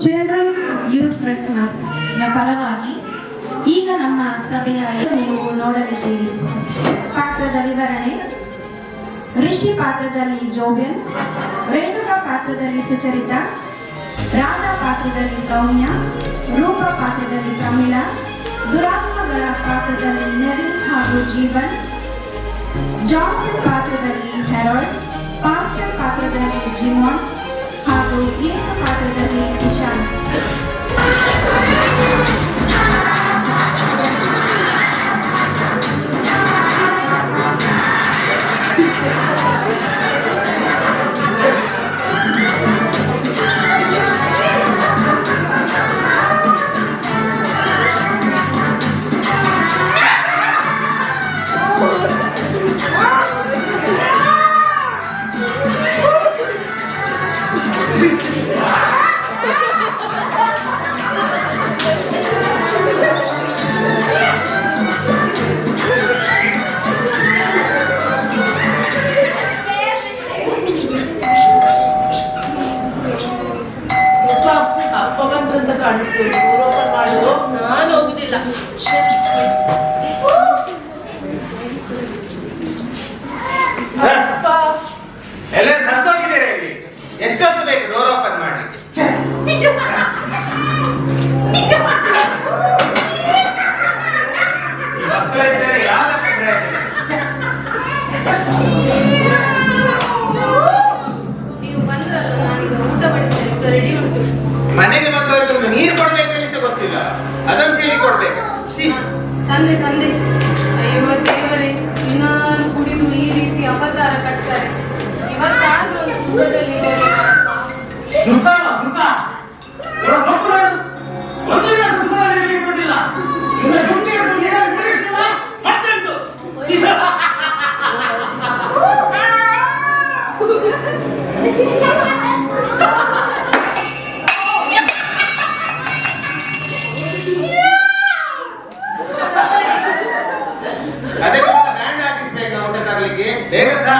Children youth Christmas ನ ಪರವಾಗಿ ಈಗ ನಮ್ಮ ಸಭೆಯ ನೀವು ನೋಡಲಿದ್ದೀರಿ. ಪಾತ್ರದ ವಿವರಣೆ: ಋಷಿ ಪಾತ್ರದಲ್ಲಿ ಜೋಬ್ಯನ್, ರೇಣುಕಾ ಪಾತ್ರದಲ್ಲಿ ಸುಚರಿತಾ, ರಾಧಾ ಪಾತ್ರದಲ್ಲಿ ಸೌಮ್ಯ, ರೂಪ ಪಾತ್ರದಲ್ಲಿ ಪ್ರಮೀಳಾ, ದುರಾತ್ಮಗಳ ಪಾತ್ರದಲ್ಲಿ ನೆವಿನ್ ಹಾಗೂ ಜೀವನ್, ಜಾನ್ಸನ್ ಪಾತ್ರದಲ್ಲಿ ಹೆರಾಲ್ಡ್, ಪಾಸ್ಟರ್ ಪಾತ್ರದಲ್ಲಿ ಜಿಮೋನ್ ಹಾಗೂ ಯೇಸು ಪಾತ್ರದಲ್ಲಿ ಇಶಾನ್. ನಾನು ಹೋಗುದಿಲ್ಲ. ಎಲ್ಲ ಸತ್ತೋಗಿದ್ದೀರಾ ಇಲ್ಲಿ? ಎಷ್ಟೊತ್ತು ಬೇಕು ಡೋರ್ ಓಪನ್ ಮಾಡ್ಲಿಕ್ಕೆ? ಮಕ್ಕಳಿದ್ದಾರೆ, ಯಾವ್ದಕ್ಕೆ ಪ್ರಯತ್ನ? ನೀವು ಬಂದ್ರಲ್ಲ, ನಾನೀಗ ಊಟ ಬಡಿಸ್ತೇನೆ, ರೆಡಿ ಉಂಟು. ಮನೆಗೆ ಬಂದವರಿಗೆ ಒಂದು ನೀರು ಕೊಡ್ಬೇಕು ಸಹ ಗೊತ್ತಿಲ್ಲ, ಅದನ್ನು ಹೇಳಿ ಕೊಡ್ಬೇಕು. ತಂದೆ ತಂದೆ, ಅಯ್ಯೋ ದೇವರೇ, ದಿನಾಲು ಕುಡಿದು ಈ ರೀತಿ ಅವತಾರ ಕಟ್ತಾರೆ. ಇವತ್ತಾದ್ರೂ ಒಂದು ಸುಖದಲ್ಲಿ ಅದಕ್ಕೆ ಮತ್ತೆ ಬ್ರ್ಯಾಂಡ್ ಹಾಕಿಸ್ಬೇಕಾ ಊಟ ತರಲಿಕ್ಕೆ? ಬೇಗ ತಾ.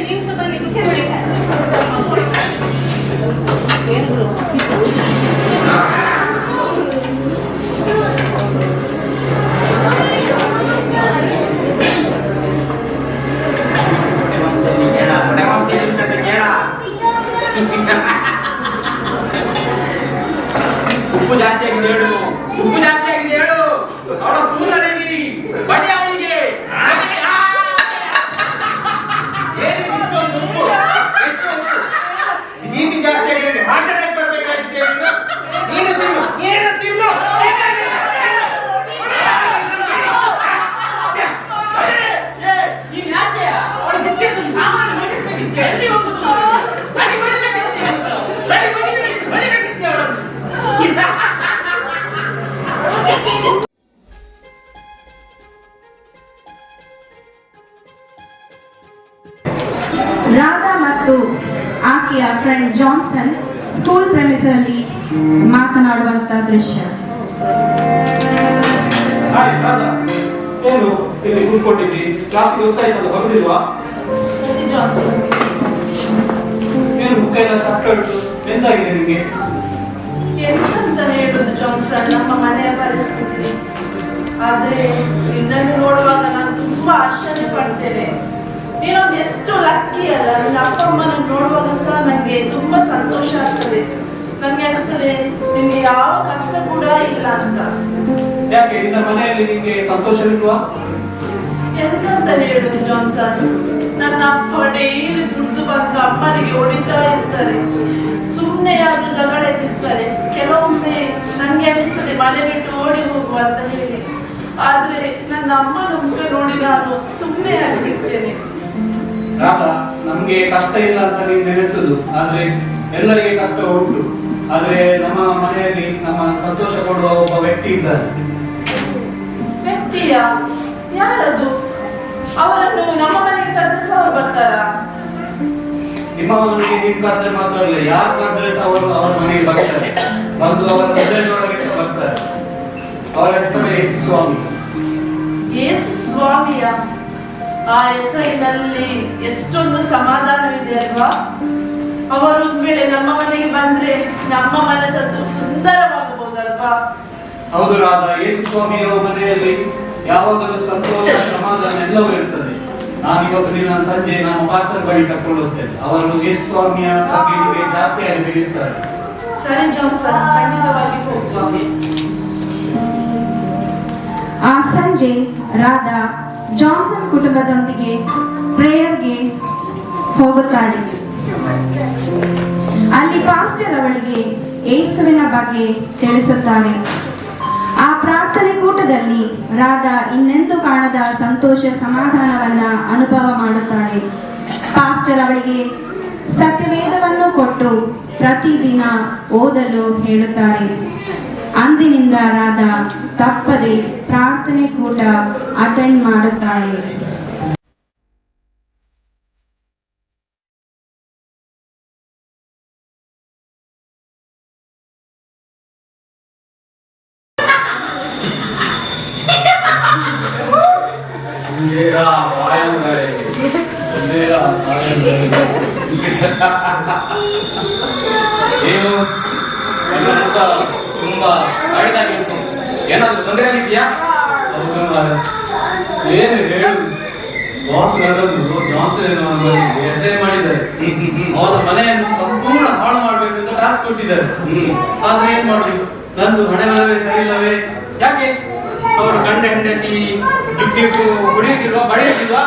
ನೀವು ಸಹ ಬನ್ನಿ, ಕೂತ್ಕೊಳ್ಳಿ. ಉಪ್ಪು ಜಾಸ್ತಿ ಆಗಿದೆ ಹೇಳು, ಉಪ್ಪು ಜಾಸ್ತಿ ಆಗಿದೆ ಹೇಳು. ಅವಳ ಕೂದ ರೆಡಿ, ಬಡಿ ಅವಳಿಗೆ. ಬೀಪಿ ಜಾಸ್ತಿ ಆಗಿದೆ, ಹಾರ್ಟ್ ಅಟ್ಯಾಕ್ ಬರ್ಬೇಕಾಗಿತ್ತು. ನೀನು ತಿನ್ನು, ಏನು ತಿನ್ನು. ರಾಧಾ ಮತ್ತು ಆಕೆಯ ಫ್ರೆಂಡ್ ಜಾನ್ಸನ್ ಸ್ಕೂಲ್ ಪ್ರೆಮಿಸಲ್ಲಿ ಮಾತನಾಡುವಂತ ದೃಶ್ಯ. ಏನು ಇಲ್ಲಿ ಕೂತ್ಕೊಂಡಿದ್ದಿ? ಕ್ಲಾಸಿಗೆ ಗೊತ್ತಾಯ್ತಲ್ಲ, ಬರುದಿಲ್ವಾ? ಸರಿ ಜಾನ್ಸನ್, ಏನು ಬುಕ್ ಎಲ್ಲ ಚಾಪ್ಟರ್ ಎಂತಾಗಿದೆ ನಿಮಗೆ? ಎಂತ ಹೇಳುದು ಜಾನ್ಸನ್, ನಮ್ಮ ಮನೆಯ ಪರಿಸ್ಥಿತಿ. ಆದ್ರೆ ನಿನ್ನನ್ನು ನೋಡುವಾಗ ನಾನು ತುಂಬಾ ಆಶ್ಚರ್ಯ ಪಡ್ತೇನೆ. ನೀನೊಂದು ಎಷ್ಟು ಲಕ್ಕಿ ಅಲ್ಲ. ನಿನ್ನ ಅಪ್ಪ ಅಮ್ಮನನ್ನು ನೋಡುವಾಗ ಸಹ ನಂಗೆ ತುಂಬಾ ಸಂತೋಷ ಆಗ್ತದೆ. ನಂಗೆ ಅನಿಸ್ತದೆ ನಿನ್ಗೆ ಯಾವ ಕಷ್ಟ ಕೂಡ ಇಲ್ಲ ಅಂತ. ಯಾಕೆ ನಿನ್ನ ಮನೆಯಲ್ಲಿ ನಿಮಗೆ ಸಂತೋಷವಿಲ್ವಾ? ಎಂತ ಹೇಳುದು ಜಾನ್ಸನ್, ನನ್ನ ಅಪ್ಪ ಡೈಲಿ ದುಡ್ಡು ಬಂದು ಅಮ್ಮನಿಗೆ ಹೊಡಿತಾ ಇರ್ತಾರೆ. ಸುಮ್ಮನೆ ಯಾರು ಜಗಳ ಎಬ್ಬಿಸ್ತಾರೆ. ಕೆಲವೊಮ್ಮೆ ನಂಗೆ ಅನಿಸ್ತದೆ ಮನೆ ಬಿಟ್ಟು ಓಡಿ ಹೋಗುವ ಅಂತ ಹೇಳಿ. ಆದ್ರೆ ನನ್ನ ಅಮ್ಮನ ಮುಖ ನೋಡಿ ನಾನು ಸುಮ್ಮನೆ ಆಗಿಬಿಡ್ತೇನೆ. ರಾಧಾ, ನಮ್ಗೆ ಕಷ್ಟ ಇಲ್ಲ ಅಂತ ನೀನು ನೆನೆಸುದು, ಆದ್ರೆ ಎಲ್ಲರಿಗೆ ಕಷ್ಟ ಉಂಟು. ಆದ್ರೆ ನಮ್ಮ ಮನೆಯಲ್ಲಿ ನಮ್ಮ ಸಂತೋಷ ಕೊಡುವ ಒಬ್ಬ ವ್ಯಕ್ತಿ ಇದ್ದಾರೆ. ವ್ಯಕ್ತಿಯ? ಯಾರದು? ಅವರನ್ನು ನಮ್ಮ ಮನೆಗೆ ಕರೆದ್ರೆ ಸಹ ಅವ್ರು ಬರ್ತಾರಾ? ನಿಮ್ಮ ಮನೆಗೆ ನೀವು ಕರೆದ್ರೆ ಮಾತ್ರ ಅಲ್ಲ, ಯಾರು ಕರೆದ್ರೆ ಸಹ ಅವರು ಅವರ ಮನೆಗೆ ಬರ್ತಾರೆ. ಬಂದು ಅವರ ಹೃದಯದೊಳಗೆ ಸಹ ಬರ್ತಾರೆ. ಅವರ ಹೆಸರು ಯೇಸು ಸ್ವಾಮಿ. ಯೇಸು ಸ್ವಾಮಿಯ? ಆ ಹೆಸರಿನಲ್ಲಿ ಎಷ್ಟೊಂದು ಸಮಾಧಾನವಿದೆ ಅಲ್ವಾ? ಅವರು ಒಂದ್ ವೇಳೆ ನಮ್ಮ ಮನೆಗೆ ಬಂದ್ರೆ ನಮ್ಮ ಮನಸ್ಸು ಸುಂದರವಾಗಬಹುದಲ್ವಾ? ಹೌದು ರಾಧಾ, ಯೇಸು ಸ್ವಾಮಿಯವರ ಮನೆಯಲ್ಲಿ ಯಾವಾಗಲೂ ಸಂತೋಷ ಸಮಾಧಾನ ಎಲ್ಲವೂ ಇರ್ತದೆ. ನಾನಿವತ್ತು ದಿನ ಸಂಜೆ ನಮ್ಮ ಮಾಸ್ಟರ್ ಬಳಿ ಕರ್ಕೊಂಡು ಹೋಗ್ತೇನೆ. ಅವರು ಯೇಸು ಸ್ವಾಮಿಯ ಬಗ್ಗೆ ಜಾಸ್ತಿಯಾಗಿ ತಿಳಿಸ್ತಾರೆ. ಸರಿ ಜಾನ್ಸನ್, ಖಂಡಿತವಾಗಿ ಹೋಗುವ. ಆ ಸಂಜೆ ರಾಧಾ ಜಾನ್ಸನ್ ಕುಟುಂಬದೊಂದಿಗೆ ಪ್ರೇಯರ್ಗೆ ಹೋಗುತ್ತಾಳೆ. ಅಲ್ಲಿ ಪಾಸ್ಟರ್ ಅವಳಿಗೆ ಯೇಸುವಿನ ಬಗ್ಗೆ ತಿಳಿಸುತ್ತಾರೆ. ಆ ಪ್ರಾರ್ಥನೆ ಕೂಟದಲ್ಲಿ ರಾಧಾ ಇನ್ನೆಂದೂ ಕಾಣದ ಸಂತೋಷ ಸಮಾಧಾನವನ್ನ ಅನುಭವ ಮಾಡುತ್ತಾಳೆ. ಪಾಸ್ಟರ್ ಅವಳಿಗೆ ಸತ್ಯವೇದವನ್ನು ಕೊಟ್ಟು ಪ್ರತಿದಿನ ಓದಲು ಹೇಳುತ್ತಾರೆ. ಅಂದಿನಿಂದ ರಾಧಾ ತಪ್ಪದೆ ಪ್ರಾರ್ಥನೆ ಕೂಟ ಅಟೆಂಡ್ ಮಾಡುತ್ತಾಳೆ. ಏನು ಎಲ್ಲ ಮುಖ ತುಂಬಾ ಅಡಿದಾಗಿ ಉಂಟು. ಏನಾದ್ರು ತೊಂದರೆ ಆಗಿದ್ಯಾ? ಏನು ಹೇಳು, ಬಾಸ್ ನನ್ನನ್ನು ಜಾನ್ಸನ್ ರಿಸೈನ್ ಮಾಡಿದ್ದಾರೆ. ಅವರ ಮನೆಯನ್ನು ಸಂಪೂರ್ಣ ಹಾಳು ಮಾಡ್ಬೇಕು ಅಂತ ಟಾಸ್ಕ್ ಕೊಟ್ಟಿದ್ದಾರೆ. ಆದ್ರೆ ಏನ್ ಮಾಡುದು, ನಂದು ಹಣೆ ಬರವೇ ಸರಿ ಇಲ್ಲವೇ? ಯಾಕೆ ಅವರು ಗಂಡ ಹೆಂಡತಿ ಗಿಫ್ಟ್ ಕುಡಿಯುತ್ತಿಲ್ವಾ, ಬಡಿಯುತ್ತಿಲ್ವಾ?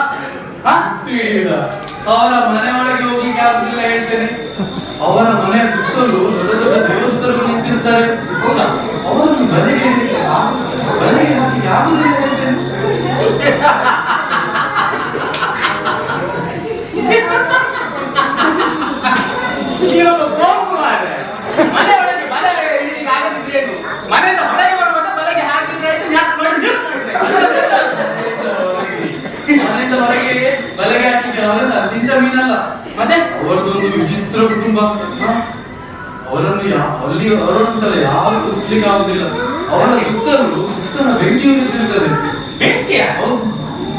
ಹಿಡಿಯುದ ಅವರ ಮನೆ ಒಳಗೆ ಹೋಗ್ಲಿಕ್ಕೆ ಆಗುದಿಲ್ಲ ಹೇಳ್ತೇನೆ. ಅವರ ಮನೆಯ ಸುತ್ತಲೂ ದೊಡ್ಡ ದೊಡ್ಡ ದೇವದೂತರು ನಿಂತಿರ್ತಾರೆ. ಹೌದಾ? ಅವರನ್ನು ಬರೆಗೆ ಯಾಗುದಿಲ್ಲ ಹೇಳ್ತೇನೆ. ನೀವೊಬ್ಬ ಬೋಂಬು ಮಾರ್ರೆ. ಮನೆ ಒಳಗೆ ಬಲೆ ಹಿಡಿಲಿಕ್ಕೆ ಆಗದಿದ್ರೇನು? ಮನೆಯಿಂದ ಹೊರಗೆ ಬರುವಾಗ ಬಲೆಗೆ ಹಾಕಿದ್ರೆ ಆಯ್ತು, ಯಾಕೆ ಮಾಡಿದ್ರೆ ಮನೆಯಿಂದ ಹೊರಗೆ ಬಲೆಗೆ ಹಾಕಿದ್ರೆ ಅವರನ್ನ ಅಲ್ಲಿಂದ ಮೀನಲ್ಲ. ಮತ್ತೆ ಅವರದೊಂದು ವಿಚಿತ್ರ ಕುಟುಂಬ. ಅವರನ್ನು ಯಾರು ಸುತ್ತಲಿಕ್ಕೆ ಆಗುದಿಲ್ಲ. ಅವರ ಸುತ್ತಲೂ ಸುತ್ತಲ ಬೆಂಕಿ ಉರಿಯುತ್ತಿರುತ್ತದೆ. ಬೆಂಕಿಯ? ಹೌದು,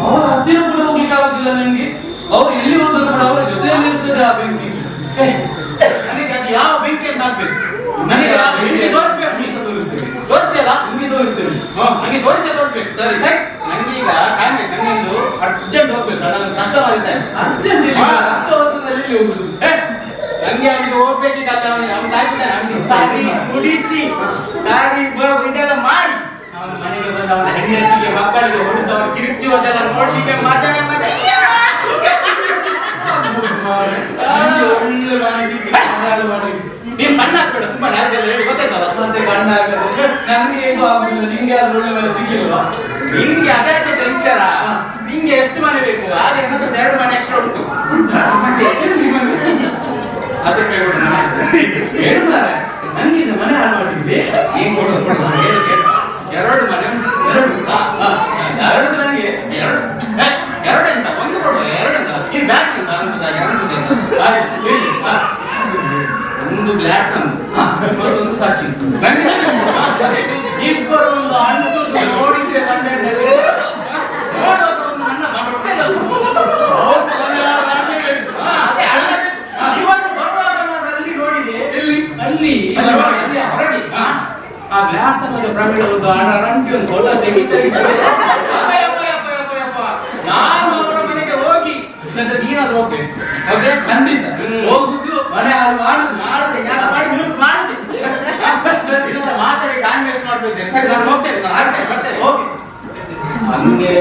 ಅವರ ಹತ್ತಿರ ಕೂಡ ಹೋಗ್ಲಿಕ್ಕೆ ಆಗುದಿಲ್ಲ ನನಗೆ. ಅವ್ರು ಎಲ್ಲಿ ಹೋದ್ರು ಕೂಡ ಅವರ ಜೊತೆಯಲ್ಲಿ ಇರ್ತದೆ ಆ ಬೆಂಕಿ. ನನಗೆ ಅದು ಯಾವ ಬೆಂಕಿ ಅಂತ ಆಗ್ಬೇಕು. ನನಗೆ ಆ ಬೆಂಕಿ ತೋರಿಸ್ಬೇಕು. ನಿಮಗೆ ತೋರಿಸ್ತೇವೆ. ತೋರಿಸ್ತೀಯಲ್ಲ? ನಿಮಗೆ ತೋರಿಸ್ತೇವೆ. ನನಗೆ ತೋರಿಸ್ಬೇಕು. ಸರಿ ಸರಿ. ನನಗೆ ಈಗ ಟೈಮ್ ಆಯ್ತು. ನನಗೆ ಒಂದು ಅರ್ಜೆಂಟ್ ಹೋಗ್ಬೇಕು. ನನಗೆ ಕಷ್ಟವಾಗಿದ್ದಾರೆ. ಅರ್ಜೆಂಟ್ ಅಷ್ಟು ಅವಸರದಲ್ಲಿ ಹೋಗುದು. ನನಗೆ ಅವನಿಗೆ ಹೋಗ್ಬೇಕಿದ್ದಲ್ಲ. ಅವನು ಕಾಯ್ತಿದ್ದಾನೆ. ಅವನಿಗೆ ಸಾರಿ ಕುಡಿಸಿ ಸಾರಿ ಇದೆಲ್ಲ ಮಾಡಿ ಅವನ ಮನೆಗೆ ಬಂದು ಅವನ ಹೆಂಡತಿಗೆ ಮಕ್ಕಳಿಗೆ ಹೊಡೆದು ಅವನು ಕಿರುಚುವುದೆಲ್ಲ ನೋಡ್ಲಿಕ್ಕೆ ಮಜಾ ಮಜಾ. ಒಳ್ಳೆ ಮಾಡಿ ನೀನ್ ಕಣ್ಣು ಹಾಕ್ಬೇಡ, ಸುಮ್ಮನೆ ಹೇಳಿ ಗೊತ್ತಾಯ್ತಲ್ಲ. ಮತ್ತೆ ಕಣ್ಣ ಹಾಕದು ನನ್ಗೆ ಏನು ಆಗುದಿಲ್ಲ. ನಿಂಗೆ ಆದ್ರೂ ಒಳ್ಳೆ ಮನೆ ಸಿಗ್ಲಿಲ್ವಾ? ನಿಂಗೆ ಅದೇ ಟೆನ್ಷನ್. ನಿಂಗೆ ಎಷ್ಟು ಮನೆ ಬೇಕು? ಆದ್ರೆ ನನ್ನ 2 ಮನೆ ಎಕ್ಸ್ಟ್ರಾ ಉಂಟು. ಅದಕ್ಕೆ ಏನು ಮಾರ್ರೆ, ನನ್ಗೆ ಸಹ ಮನೆ ಹಾಳು ಮಾಡಿದ್ವಿ. ಏನ್ ಕೊಡು 2 ಮನೆ ಉಂಟು. 2 ನನಗೆ 2 ಅಂತ ಒಂದು ಕೊಡುವ. 2 ಅಂತ ನೀನ್ ಬ್ಯಾಟ್ಸ್ ಅಂತ ಒಂದು ಗ್ಲಾಸ್ ಒಂದು ಸಾಕ್ಷಿ. ಇಬ್ಬರು ಒಂದು ಅಂಟು ನೋಡಿದ್ರೆ ಅಲ್ಲಿ ಹೊರಗೆ ಆ ಗ್ಲಾಸ್ ಪ್ರಮೀಳ ಒಂದು ಅಂಟಿ ಒಂದು ಫೋಟೋ ನಾನು ಅವರ ಮನೆಗೆ ಹೋಗಿ ನೀನಾದ್ರೂ ಹೋಗ್ಬೇಕು. ಖಂಡಿತ ಹೋಗುದು, ಮನೆ ಹಾಳು ಮಾಡುದು. ಮಾಡದೆ ಮಾತಾಡಿ ಟೈಮ್ ವೇಸ್ಟ್ ಮಾಡ್ಬೇಕು. ಸರಿ, ನಾನು ಹೋಗ್ತೇನೆ. ಬರ್ತೇನೆ. ಓಕೆ. ಹಂಗೆ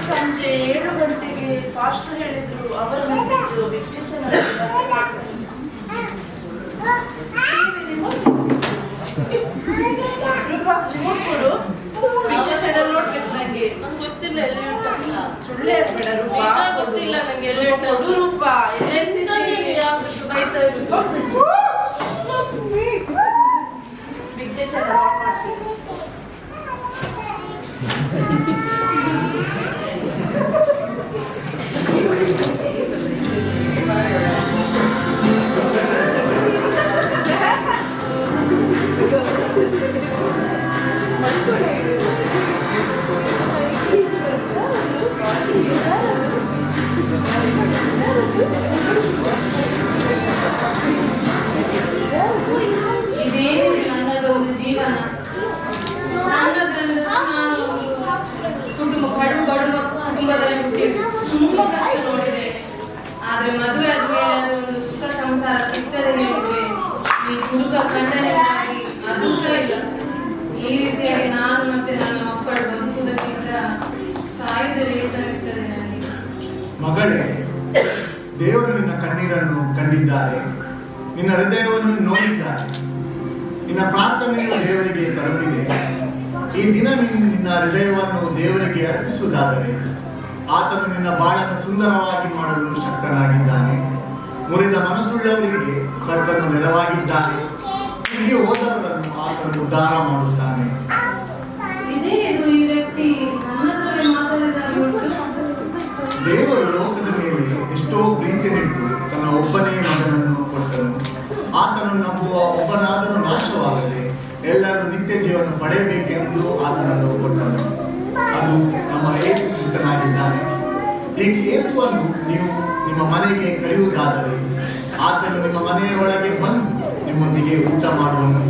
ಸಂಜೆ 7 ಗಂಟೆಗೆ ಪಾಸ್ಟರ್ ಹೇಳಿದ್ರು ಅವರ ಮೆಸೇಜ್ ವಿಚ್ಛೇದನ ಬಿಗ್ಜೆ ಚಂದ ಮಾಡ್ತೀನಿ. ಇದೇನಿದೆ ನನ್ನದೊಂದು ಜೀವನ. ಸಣ್ಣದ್ರಿಂದ ನಾನು ಒಂದು ಬಡ ಕುಟುಂಬದಲ್ಲಿ ಹುಟ್ಟಿದ್ದು ತುಂಬಾ ಕಷ್ಟ ನೋಡಿದೆ. ಆದ್ರೆ ಮದುವೆ ಆದ್ಮೇಲೆ ಅದು ಒಂದು ಸುಖ ಸಂಸಾರ ಸಿಗ್ತದೆ ಹೇಳಿದ್ರೆ ಈ ಹುಡುಗ ಖಂಡನೆಯಾಗಿ ಅದು ಸಹ ಇಲ್ಲ. ಈ ರೀತಿಯಾಗಿ ನಾನು ಮತ್ತೆ ನನ್ನ ಮಕ್ಕಳು ಬದುಕುವುದಕ್ಕಿಂತ ಸಾಯುವುದೇ ಸಲ್ಲಿಸ್ತದೆ ನನಗೆ. ಮಗಳೇ, ದೇವರು ನಿನ್ನ ಕಣ್ಣೀರನ್ನು ಕಂಡಿದ್ದಾರೆ, ನಿನ್ನ ಹೃದಯವನ್ನು ನೋಡಿದ್ದಾರೆ, ನಿನ್ನ ಪ್ರಾರ್ಥನೆಯನ್ನು ದೇವರಿಗೆ ತಲುಪಿದೆ. ಈ ದಿನ ನೀನು ನಿನ್ನ ಹೃದಯವನ್ನು ದೇವರಿಗೆ ಅರ್ಪಿಸುವುದಾದರೆ ಆತನು ನಿನ್ನ ಬಾಳನ್ನು ಸುಂದರವಾಗಿ ಮಾಡಲು ಶಕ್ತನಾಗಿದ್ದಾನೆ. ಮುರಿದ ಮನಸ್ಸುಳ್ಳವರಿಗೆ ಕರ್ತನು ನೆರವಾಗಿದ್ದಾನೆ. ಇಲ್ಲಿ ಹೋದವರನ್ನು ಆತನು ಉದ್ಧಾರ ಮಾಡುತ್ತಾನೆ. ಇದೇನಿದು ಈ ವ್ಯಕ್ತಿ ನನ್ನ ಹತ್ರವೇ ಮಾತಾಡಿದಾಗ ದೇವರು ಲೋಕದ ಮೇಲೆ ಎಷ್ಟೋ ಪ್ರೀತಿಯನ್ನಿಟ್ಟು ತನ್ನ ಒಬ್ಬನೇ ಮಗನನ್ನು ಕೊಟ್ಟನು. ಆತನು ನಂಬುವ ಒಬ್ಬನಾದರೂ ನಾಶವಾಗದೆ ಎಲ್ಲರೂ ನಿತ್ಯ ಜೀವನ ಪಡೆಯಬೇಕೆಂದು ಆತನನ್ನು ಕೊಟ್ಟನು. ಅದು ನಮ್ಮ ಯೇಸು ಕ್ರಿಸ್ತನಾಗಿದ್ದಾನೆ. ಈ ಯೇಸುವನ್ನು ನೀವು ನಿಮ್ಮ ಮನೆಗೆ ಕರೆಯುವುದಾದರೆ ಆತನು ನಿಮ್ಮ ಮನೆಯ ಒಳಗೆ ಬಂದು ನಿಮ್ಮೊಂದಿಗೆ ಊಟ ಮಾಡುವನು,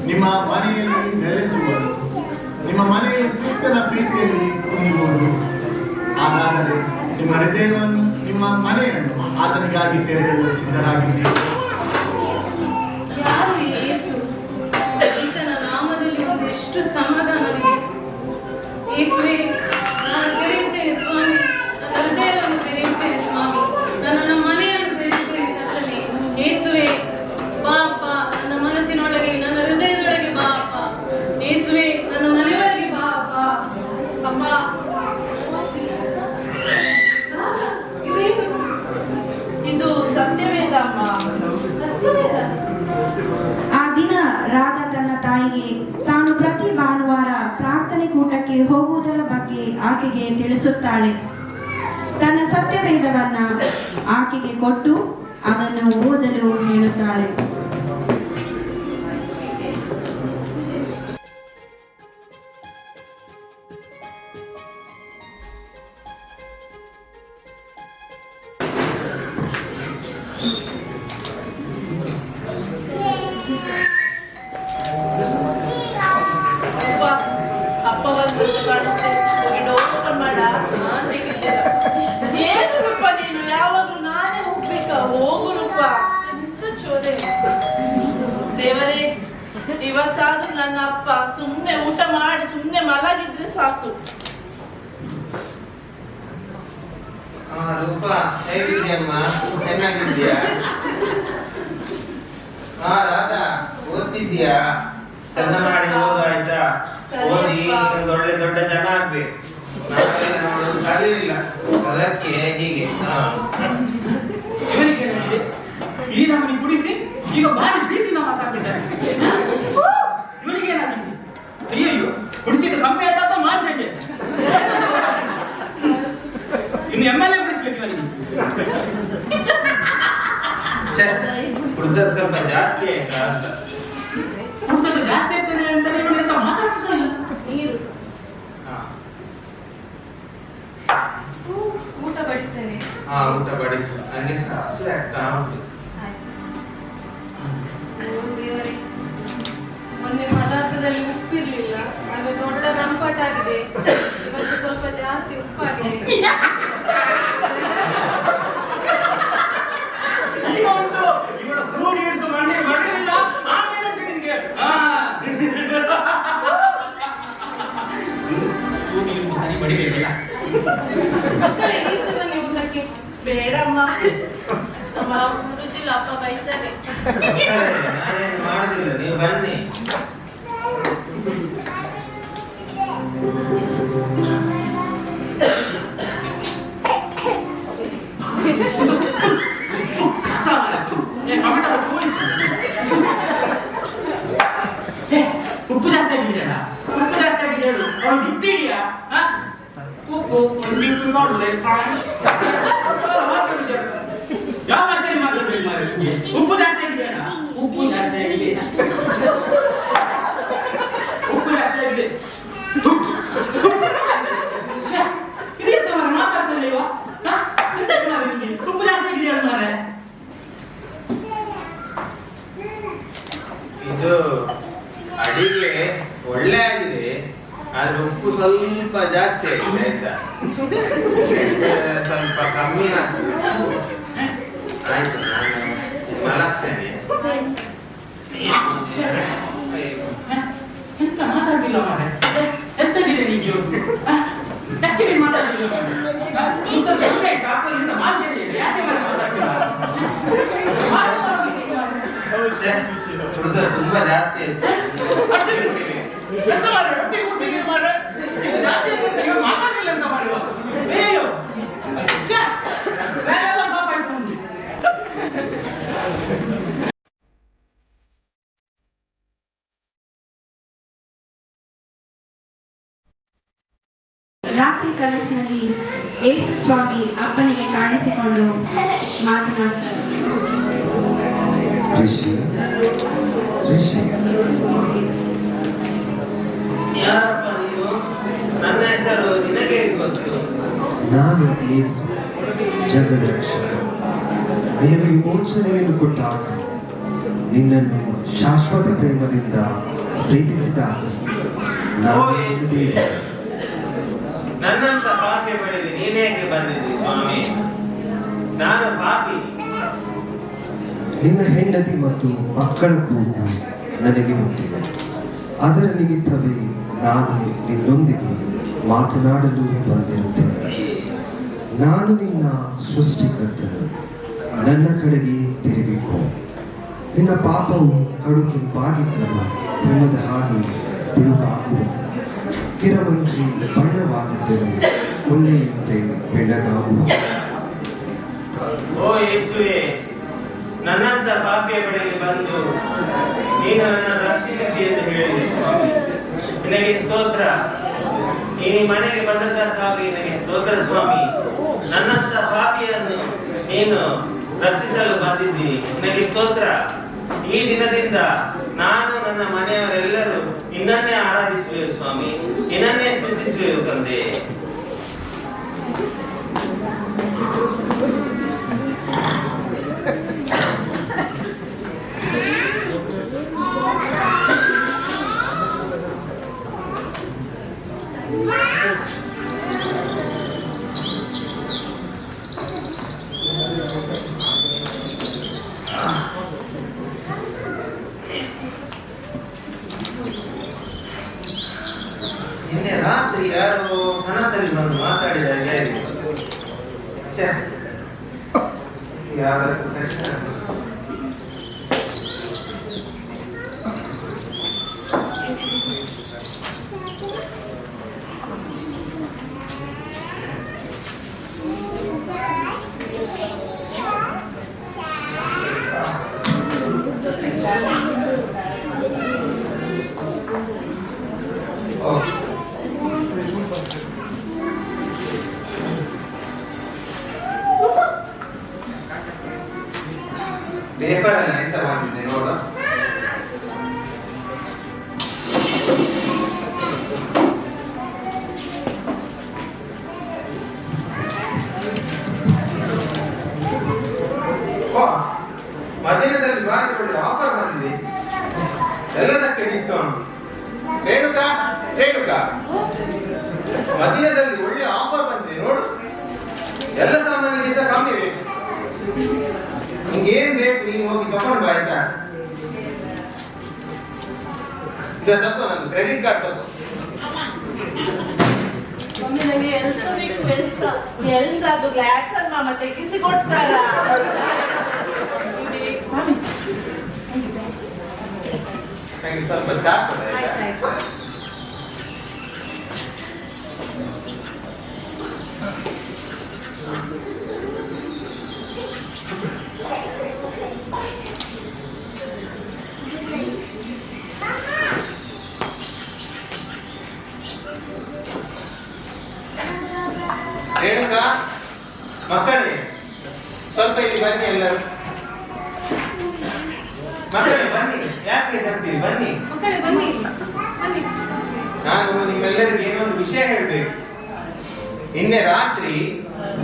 ನಿಮ್ಮ ಮನೆಯಲ್ಲಿ ನೆಲೆಸುವನು, ನಿಮ್ಮ ಮನೆಯ ಕ್ರಿಸ್ತನ ಪ್ರೀತಿಯಲ್ಲಿ ಕುಣಿಯುವುದು. ಹಾಗಾದರೆ ನಿಮ್ಮ ಹೃದಯವನ್ನು, ನಿಮ್ಮ ಮನೆಯನ್ನು ಆತನಿಗಾಗಿ ತೆರೆಯಲು ಸಿದ್ಧರಾಗಿದ್ದೀರಿ. ಯಾರು ಈ ಯೇಸು? ಈತನ ನಾಮದಲ್ಲಿ ಒಂದೆಷ್ಟು ಸಮಾಧಾನವಿದೆ. ಯೇಸುವೇ, ನಾನು ತೆರೆಯುತ್ತೇನೆ ಸ್ವಾಮಿ, ನನ್ನ ಹೃದಯವನ್ನು ತೆರೆಯುತ್ತೇನೆ ಸ್ವಾಮಿ, ನನ್ನ ಮನೆಯನ್ನು ತೆರೆಯುತ್ತೇನೆ ಕರ್ತನೇ. ಯೇಸುವೇ ಬಾ ಅಪ್ಪ, ನನ್ನ ಮನಸ್ಸಿನೊಳಗೆ ನನ್ನ ಹೃದಯದೊಳಗೆ ಬಾ ಅಪ್ಪ. ಯೇಸುವೇ, ನನ್ನ ಮನೆಯೊಳಗೆ ಬಾ ಅಪ್ಪ. ಅಮ್ಮ, ಇದು ಸತ್ಯವೇದ ಅಮ್ಮ, ಸತ್ಯವೇದ. ಆ ದಿನ ರಾಧಾ ತನ್ನ ತಾಯಿಗೆ ತಾನು ಪ್ರತಿ ಭಾನುವಾರ ಪ್ರಾರ್ಥನೆ ಕೂಟಕ್ಕೆ ಹೋಗುವುದರ ಬಗ್ಗೆ ಆಕೆಗೆ ತಿಳಿಸುತ್ತಾಳೆ. ತನ್ನ ಸತ್ಯವೇದವನ್ನ ಆಕೆಗೆ ಕೊಟ್ಟು ಅದನ್ನು ಓದಲು ಹೇಳುತ್ತಾಳೆ. ಅಪ್ಪ ಬಂದು ಕಾಣಿಸ್ತೇನೆ. ಓಪನ್ ಮಾಡ. ಏನು ರೂಪ ನೀನು ಯಾವಾಗ್ಲೂ ನಾನೇ ಹೋಗ್ಬೇಕಾ? ಹೋಗು ರೂಪ. ಎಂತ ಚೋರೆ. ದೇವರೇ, ಇವತ್ತಾದ್ರೂ ನನ್ನ ಅಪ್ಪ ಸುಮ್ನೆ ಊಟ ಮಾಡಿ ಸುಮ್ನೆ ಮಲಗಿದ್ರೆ ಸಾಕು. ರೂಪ, ಹೇಗಿದ್ಯಮ್ಮ? ಚೆನ್ನಾಗಿದ್ಯಾ? ರಾಧಾ, ಓದ್ತಿದ್ಯಾ? ಚಂದ ಮಾಡಿ ಓದು ಆಯ್ತಾ? ಓದಿ ಇನ್ನೊಂದು ಒಳ್ಳೆ ದೊಡ್ಡ ಜನ ಆಗ್ಬೇಕು. ನೋಡೋದು ಕಲಿಲಿಲ್ಲ, ಅದಕ್ಕೆ ಹೀಗೆ. ಇವನಿಗೆ ಏನಾಗಿದೆ? ಈ ನಮ್ಮನಿ ಕುಡಿಸಿ ಈಗ ಭಾರಿ ಪ್ರೀತಿಯಿಂದ ಮಾತಾಡ್ತಿದ್ದಾರೆ. ಇವನಿಗೆ ಏನಾಗಿದೆ? ಅಯ್ಯಯ್ಯೋ, ಕುಡಿಸಿದ ಕಮ್ಮಿ ಆಯ್ತಾ ಅಥವಾ ಮಾಚಂಡೆ? ಇನ್ನು MLA ಕುಡಿಸ್ಬೇಕು ಇವನಿಗೆ. ಕುಡ್ದದ್ದು ಸ್ವಲ್ಪ ಜಾಸ್ತಿ ಆಯ್ತಾ ಅಂತ. ಕುಡ್ದದ್ದು ಜಾಸ್ತಿ ಆಗ್ತದೆ ಅಂತಾನೆ ಇವಳು ಎಂತ ಮಾತಾಡ್ತಿಸ ಇಲ್ಲ. ನೀರು ಊಟ ಬಡಿಸ್ತೇನೆ. ಊಟ ಬಡಿಸು, ನಂಗೆ ಹಸಿವೆ ಆಗ್ತಾ ಉಂಟು. ಓ ದೇವರೇ, ಮೊನ್ನೆ ಪದಾರ್ಥದಲ್ಲಿ ಉಪ್ಪಿರ್ಲಿಲ್ಲ, ಅದು ದೊಡ್ಡ ರಂಪಟಾಗಿದೆ. ಇವತ್ತು ಸ್ವಲ್ಪ ಜಾಸ್ತಿ ಉಪ್ಪಾಗಿದೆ. ಈಗ ಉಂಟು ಇವಳ ಸೂಡಿ ಹಿಡಿದು ಮಾಡಿಲ್ಲ. ಆಮೇಲೆ ಉಂಟು ನಿನ್ಗೆ ಸೂಡಿ ಹಿಡಿದು ಸರಿ ಬಡಿಬೇಕಲ್ಲ. ಮಕ್ಕಳೇ, ನೀವು ಸಹ ಬನ್ನಿ ಊಟಕ್ಕೆ. ಬೇಡಮ್ಮ, ನಮ್ಮ ಮುರುದಿಲ್ಲ, ಅಪ್ಪ ಬೈತಾರೆ. ನಾನೇನು ಮಾಡುದಿಲ್ಲ, ನೀವು ಬನ್ನಿ. ಕಸ ಟೊಮೆಟೊ ಉಪ್ಪು ಒಂದು ಬಿಟ್ಟು ನೋಡ್ರೆ ಯಾವ ಭಾಷೆಯಲ್ಲಿ ಮಾತಾಡ್ಬೇಕು ಮಾರ್ರೆ ನಿಮ್ಗೆ? ಉಪ್ಪು ಜಾಸ್ತಿ ಆಗಿದೆ ಅಣ್ಣ, ಉಪ್ಪು ಜಾಸ್ತಿ ಆಗಿದೆ, ಉಪ್ಪು ಜಾಸ್ತಿ ಆಗಿದೆ. ಇದೆಂತ ಮಾರ್ರೆ ಮಾತಾಡ್ತಾನೆ ಇವ? ಎಂತ ಮಾರ್ರೆ ನಿಮ್ಗೆ? ಉಪ್ಪು ಜಾಸ್ತಿ ಆಗಿದೆ ಅಣ್ಣ ಮಾರ್ರೆ. ಇದು ಅಡಿಗೆ ಒಳ್ಳೆ ಆಗಿದೆ, ಆದ್ರೆ ಉಪ್ಪು ಸ್ವಲ್ಪ ಜಾಸ್ತಿ ಆಗಿದೆ ಆಯ್ತಾ. ಸ್ವಲ್ಪ ಕಮ್ಮಿ ಆಯ್ತು, ನಾನು ಮಲಗ್ತೇನೆ. ಎಂತ ಮಾತಾಡ್ತಿಲ್ಲ ಮಾರ್ರೆ, ಎಂತಾಗಿದೆ ನಿಂಗೆ ಇವತ್ತು? ಯಾಕೆ ನೀನು ಮಾತಾಡ್ತಿಲ್ಲ ಮಾರ್ರೆ? ಇಂಥ ದೊಡ್ಡ ಕಾಪರಿಂದ ಮಾತಾಡ್ತಿಲ್ಲ, ಯಾಕೆ ಮಾರ್ರೆ ಮಾತಾಡ್ತಿಲ್ಲ? ತುಂಬಾ ಜಾಸ್ತಿ ಆಯ್ತು. ಎಂತ ಮಾರ್ರೆ, ರೊಟ್ಟಿ ಕೊಟ್ಟಿದ್ದೀನಿ ಮಾರ್ರೆ, ಇದು ಜಾಸ್ತಿ ಆಯ್ತು, ಇವಾಗ ಮಾತಾಡ್ತಿಲ್ಲ ಅಂತ ಮಾರ್ರೆ ಇವಾಗ. ಅಯ್ಯೋ ಬೇರೆಲ್ಲ ಪಾಪ ಆಯ್ತು ನಮ್ಗೆ. ರಾತ್ರಿ ಕನಸಿನಲ್ಲಿ ಯೇಸು ಸ್ವಾಮಿ ಅಪ್ಪನಿಗೆ ಕಾಣಿಸಿಕೊಂಡು ಮಾತನಾಡ್ತಾರೆ. ಋಷಿ ಋಷಿ ಯಾರಪ್ಪ ನೀವು? ನನ್ನ ಹೆಸರು ನಿನಗೆ ಗೊತ್ತು. ನಾನು ಯೇಸು, ಜಗದ ರಕ್ಷಕ. ನಿನಗೆ ವಿಮೋಚನೆಯನ್ನು ಕೊಟ್ಟ ಆತನು, ನಿನ್ನನ್ನು ಶಾಶ್ವತ ಪ್ರೇಮದಿಂದ ಪ್ರೀತಿಸಿದ ಆತನು. ನಾನು ನಿನ್ನ ದೇವ. ನನ್ನಂತ ಪಾಪಿ ಬಳಿಗೆ ನೀನೇಕೆ ಬಂದಿದ್ದಿ ಸ್ವಾಮಿ? ನಾನು ಪಾಪಿ. ನಿನ್ನ ಹೆಂಡತಿ ಮತ್ತು ಮಕ್ಕಳ ಕೂಗು ನನಗೆ ಮುಟ್ಟಿದೆ. ಅದರ ನಿಮಿತ್ತವೇ ನಾನು ನಿನ್ನೊಂದಿಗೆ ಮಾತನಾಡಲು ಬಂದಿರುತ್ತೇನೆ. ನಾನು ನಿನ್ನ ಸೃಷ್ಟಿಕರ್ತನು, ನನ್ನ ಕಡೆಗೆ ತಿರುಗಿಕೋ. ನಿನ್ನ ಪಾಪವು ಕಡು ಕೆಂಪಾಗಿದ್ದರೂ ಹಿಮದ ಹಾಗೆ ಬಿಳುಪಾಗುವುದು, ಕಿರಮಂಜಿ ಬಣ್ಣವಾಗಿದ್ದರೂ ಉಣ್ಣೆಯಂತೆ ಬೆಳ್ಳಗಾಗುವುದು. ಓ ಯೇಸುವೆ, ನನ್ನಂತ ಪಾಪಿಯ ಬಳಿಗೆ ಬಂದು ನೀನು ನನ್ನ ರಕ್ಷಿಸಿದ್ದಿ ಎಂದು ಹೇಳಿದೆ ಸ್ವಾಮಿ. ನಿನಗೆ ಸ್ತೋತ್ರ. ನೀನು ಮನೆಗೆ ಬಂದದ್ದಕ್ಕಾಗಿ ನಿನಗೆ ಸ್ತೋತ್ರ ಸ್ವಾಮಿ. ನನ್ನಂತ ಪಾಪಿಯನ್ನು ನೀನು ರಕ್ಷಿಸಲು ಬಂದಿದ್ದಿ, ನಿನಗೆ ಸ್ತೋತ್ರ. ಈ ದಿನದಿಂದ ನಾನು ನನ್ನ ಮನೆಯವರೆಲ್ಲರೂ ನಿನ್ನನ್ನೇ ಆರಾಧಿಸುವೆವು ಸ್ವಾಮಿ, ನಿನ್ನನ್ನೇ ಸ್ತುತಿಸುವೆವು ತಂದೆ. ನಿನ್ನೆ ರಾತ್ರಿ ಯಾರೋ ಕನಸಲ್ಲಿ ಬಂದು ಮಾತಾಡಿದ ಯಾವ್ದಕ್ಕೂ ಕಷ್ಟ. ಪೇಪರ್ ಅಲ್ಲಿ ಎಂತ ಬಂದಿದೆ ನೋಡ. ಮದಿನದಲ್ಲಿ ಬಾರಿ ಒಳ್ಳೆ ಆಫರ್ ಬಂದಿದೆ, ಎಲ್ಲದಕ್ಕೆ ಡಿಸ್ಕೌಂಟ್. ರೇಣುಕಾ ರೇಣುಕಾ, ಮದಿನದಲ್ಲಿ ಒಳ್ಳೆ ಆಫರ್ ಬಂದಿದೆ ನೋಡು, ಎಲ್ಲ ಸಾಮಾನಿಗೆ ಸಹ ಕಮ್ಮಿ ರೇಟ್. ನಿಂಗೆ ಏನ್ ಬೇಕು ನೀನು ಹೋಗಿ ತಗೊಂಡು ಬಾ ಆಯ್ತಾ. ಇದು ತಗೋ, ನಂದು ಕ್ರೆಡಿಟ್ ಕಾರ್ಡ್ ತಗೋ. ನನಗೆ ಎಲ್ಸ ಬೇಕು, ಎಲ್ಸ ಅದು ಗ್ಲಾಡ್ಸನ್ ಮಾಮ ತೆಗಿಸಿ ಕೊಡ್ತಾರ. ನಂಗೆ ಸ್ವಲ್ಪ ಚಾ ಕೊಡು ಆಯ್ತಾ? ಮಕ್ಕಳೇ ಸ್ವಲ್ಪ ಇಲ್ಲಿ ಬನ್ನಿ ಎಲ್ಲರೂ. ಮಕ್ಕಳೇ ಬನ್ನಿ, ಯಾಕೆ ತರ್ತೀರಿ? ಬನ್ನಿ. ಮಕ್ಕಳೇ ಬನ್ನಿ ಬನ್ನಿ. ನಾನು ನಿಮ್ಮೆಲ್ಲರಿಗೆ ಏನೋ ಒಂದು ವಿಷಯ ಹೇಳಬೇಕು. ನಿನ್ನೆ ರಾತ್ರಿ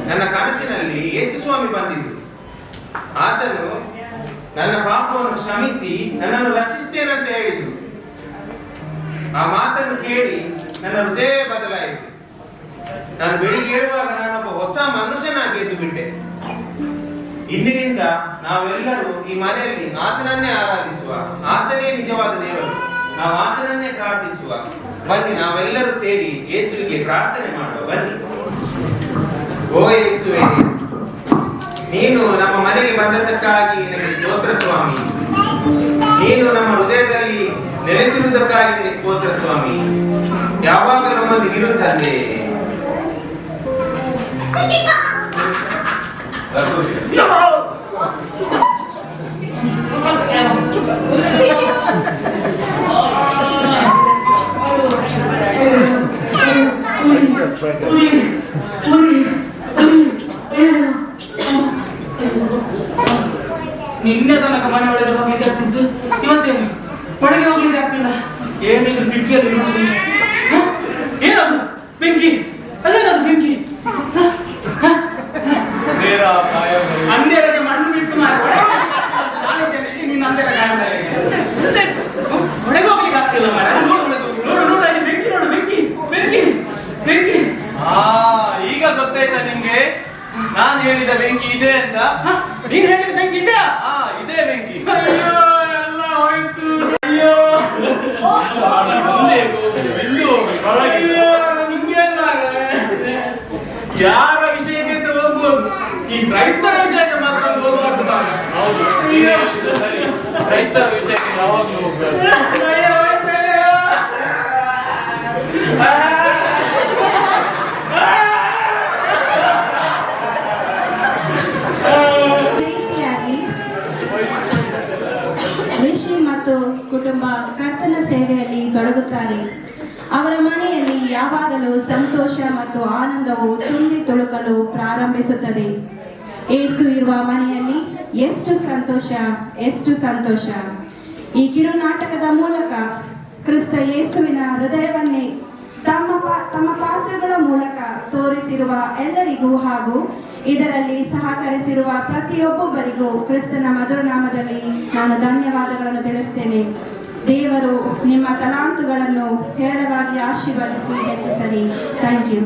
ನನ್ನ ಕನಸಿನಲ್ಲಿ ಯೇಸು ಸ್ವಾಮಿ ಬಂದಿದ್ರು. ಆತನು ನನ್ನ ಪಾಪವನ್ನು ಕ್ಷಮಿಸಿ ನನ್ನನ್ನು ರಕ್ಷಿಸ್ತೇನಂತ ಹೇಳಿದ್ರು. ಆ ಮಾತನ್ನು ಕೇಳಿ ನನ್ನ ಹೃದಯ ಬದಲಾಯಿತು. ನಾನು ಬೆಳಿಗ್ಗೆ ಹೇಳುವಾಗ ನಾನೊಬ್ಬ ಹೊಸ ಮನುಷ್ಯನಾಗಿ ಎದ್ದು ಬಿಟ್ಟೆ. ಇಂದಿನಿಂದ ನಾವೆಲ್ಲರೂ ಈ ಮನೆಯಲ್ಲಿ ಆತನನ್ನೇ ಆರಾಧಿಸುವ, ಆತನೇ ನಿಜವಾದ ದೇವರು, ನಾವು ಆತನನ್ನೇ ಪ್ರಾರ್ಥಿಸುವ. ಬನ್ನಿ ನಾವೆಲ್ಲರೂ ಸೇರಿ ಯೇಸುವಿಗೆ ಪ್ರಾರ್ಥನೆ ಮಾಡುವ. ಬನ್ನಿ. ಓ ಯೇಸುವೆ, ನೀನು ನಮ್ಮ ಮನೆಗೆ ಬಂದದ್ದಕ್ಕಾಗಿ ನಿನಗೆ ಸ್ತೋತ್ರ ಸ್ವಾಮಿ. ನೀನು ನಮ್ಮ ಹೃದಯದಲ್ಲಿ ನೆಲೆಸಿರುವುದಕ್ಕಾಗಿ ನಿನಗೆ ಸ್ತೋತ್ರ ಸ್ವಾಮಿ. ಯಾವಾಗಲೂ ನಮ್ಮೊಂದಿಗೆ ಇರು ತಂದೆ. ನಿನ್ನೆ ತನಕ ಮನೆ ಒಳಗೆ ಹೋಗ್ಲಿಕ್ಕೆ ಆಗ್ತಿದ್ದು, ಇವತ್ತೇನು ಒಳಗೆ ಹೋಗ್ಲಿಕ್ಕೆ ಆಗ್ತಿಲ್ಲ. ಏನಿದ್ರು ಕಿಟಕಿಯಲ್ಲಿ ಏನದು ಬೆಂಕಿ? ಅದೇನದು ಬೆಂಕಿ? ಅಂಧೇರಕ್ಕೆ ಮಣ್ಣು ಬಿಟ್ಟು ನಾನಿದ್ದೇನೆ, ನಿನ್ನ ಅಂಧೇರ ಕಾಣ್ತಾ ಒಳಗೆ ಹೋಗ್ಲಿಕ್ಕೆ ಆಗ್ತಿಲ್ಲ. ನೋಡು ನೋಡು ನೋಡು, ಅಲ್ಲಿ ಬೆಂಕಿ ನೋಡು, ಬೆಂಕಿ ಬೆಂಕಿ ಬೆಂಕಿ. ಈಗ ಗೊತ್ತಾಯ್ತಾ ನಿಮ್ಗೆ? ನಾನು ಹೇಳಿದ ಬೆಂಕಿ ಇದೆ ಅಂತ. ನೀನ್ ಹೇಳಿದ ಬೆಂಕಿ ಇದೆಯಾ? ಇದೇ ಬೆಂಕಿ. ಅಯ್ಯೋ ಎಲ್ಲ ಹೋಯ್ತು. ಅಯ್ಯೋ ಯಾರ ವಿಷಯಕ್ಕೆ ಸಹ ಹೋಗ್ಬೋದು, ಈ ಕ್ರೈಸ್ತರ ವಿಷಯಕ್ಕೆ ಮಾತ್ರ ಹೋಗ್ಬಾರ್ದು. ಕ್ರೈಸ್ತರ ವಿಷಯಕ್ಕೆ ಯಾವಾಗ್ಲೂ ಹೋಗ್ಬೇಕು. ರೀತಿಯಾಗಿ ಋಷಿ ಮತ್ತು ಕುಟುಂಬ ಕರ್ತನ ಸೇವೆಯಲ್ಲಿ ತೊಡಗುತ್ತಾರೆ. ಅವರ ಮನೆಯಲ್ಲಿ ಯಾವಾಗಲೂ ಸಂತೋಷ ಮತ್ತು ಆನಂದವು ತುಂಬಿ ತುಳುಕಲು ಪ್ರಾರಂಭಿಸುತ್ತದೆ. ಏಸು ಇರುವ ಮನೆಯಲ್ಲಿ ಎಷ್ಟು ಸಂತೋಷ, ಎಷ್ಟು ಸಂತೋಷ. ಈ ಕಿರುನಾಟಕದ ಮೂಲಕ ಕ್ರಿಸ್ತ ಯೇಸುವಿನ ಹೃದಯವನ್ನೇ ತಮ್ಮ ಪಾತ್ರಗಳ ಮೂಲಕ ತೋರಿಸಿರುವ ಎಲ್ಲರಿಗೂ ಹಾಗೂ ಇದರಲ್ಲಿ ಸಹಕರಿಸಿರುವ ಪ್ರತಿಯೊಬ್ಬೊಬ್ಬರಿಗೂ ಕ್ರಿಸ್ತನ ಮಧುರ ನಾಮದಲ್ಲಿ ನಾನು ಧನ್ಯವಾದಗಳನ್ನು ತಿಳಿಸ್ತೇನೆ. ದೇವರು ನಿಮ್ಮ ತಲಾಂತುಗಳನ್ನು ಹೇರಳವಾಗಿ ಆಶೀರ್ವದಿಸಿ ಹೆಚ್ಚಿಸಲಿ. Thank you.